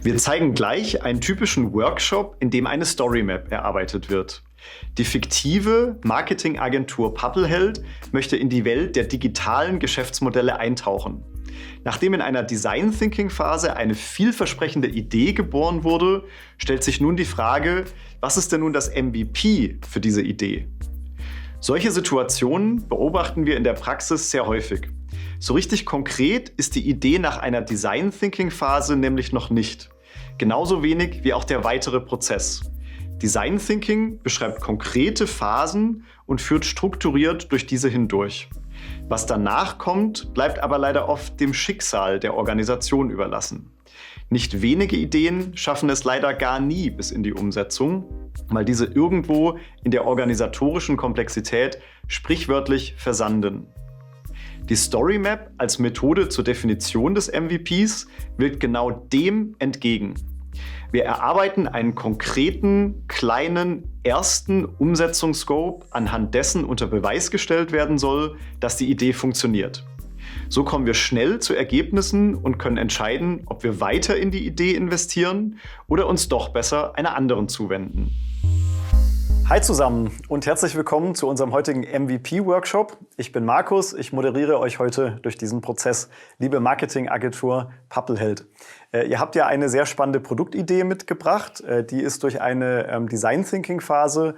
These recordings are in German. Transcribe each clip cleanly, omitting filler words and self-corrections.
Wir zeigen gleich einen typischen Workshop, in dem eine Storymap erarbeitet wird. Die fiktive Marketingagentur Pappelheld möchte in die Welt der digitalen Geschäftsmodelle eintauchen. Nachdem in einer Design Thinking Phase eine vielversprechende Idee geboren wurde, stellt sich nun die Frage, was ist denn nun das MVP für diese Idee? Solche Situationen beobachten wir in der Praxis sehr häufig. So richtig konkret ist die Idee nach einer Design Thinking Phase nämlich noch nicht. Genauso wenig wie auch der weitere Prozess. Design Thinking beschreibt konkrete Phasen und führt strukturiert durch diese hindurch. Was danach kommt, bleibt aber leider oft dem Schicksal der Organisation überlassen. Nicht wenige Ideen schaffen es leider gar nie bis in die Umsetzung, weil diese irgendwo in der organisatorischen Komplexität sprichwörtlich versanden. Die Storymap als Methode zur Definition des MVPs wirkt genau dem entgegen. Wir erarbeiten einen konkreten, kleinen, ersten Umsetzungsscope, anhand dessen unter Beweis gestellt werden soll, dass die Idee funktioniert. So kommen wir schnell zu Ergebnissen und können entscheiden, ob wir weiter in die Idee investieren oder uns doch besser einer anderen zuwenden. Hi zusammen und herzlich willkommen zu unserem heutigen MVP-Workshop. Ich bin Markus, ich moderiere euch heute durch diesen Prozess, liebe Marketingagentur Pappelheld. Ihr habt ja eine sehr spannende Produktidee mitgebracht, die ist durch eine Design-Thinking-Phase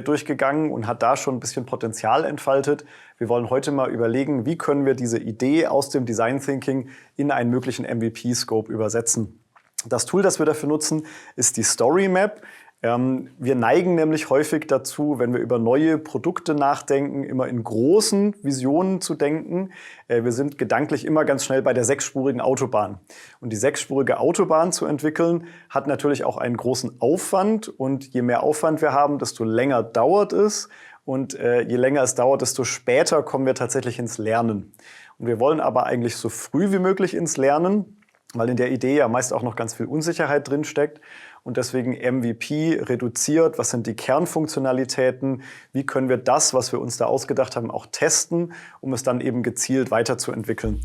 durchgegangen und hat da schon ein bisschen Potenzial entfaltet. Wir wollen heute mal überlegen, wie können wir diese Idee aus dem Design-Thinking in einen möglichen MVP-Scope übersetzen. Das Tool, das wir dafür nutzen, ist die Storymap. Wir neigen nämlich häufig dazu, wenn wir über neue Produkte nachdenken, immer in großen Visionen zu denken. Wir sind gedanklich immer ganz schnell bei der sechsspurigen Autobahn. Und die sechsspurige Autobahn zu entwickeln, hat natürlich auch einen großen Aufwand. Und je mehr Aufwand wir haben, desto länger dauert es. Und je länger es dauert, desto später kommen wir tatsächlich ins Lernen. Und wir wollen aber eigentlich so früh wie möglich ins Lernen, weil in der Idee ja meist auch noch ganz viel Unsicherheit drin steckt. Und deswegen MVP reduziert, was sind die Kernfunktionalitäten, wie können wir das, was wir uns da ausgedacht haben, auch testen, um es dann eben gezielt weiterzuentwickeln.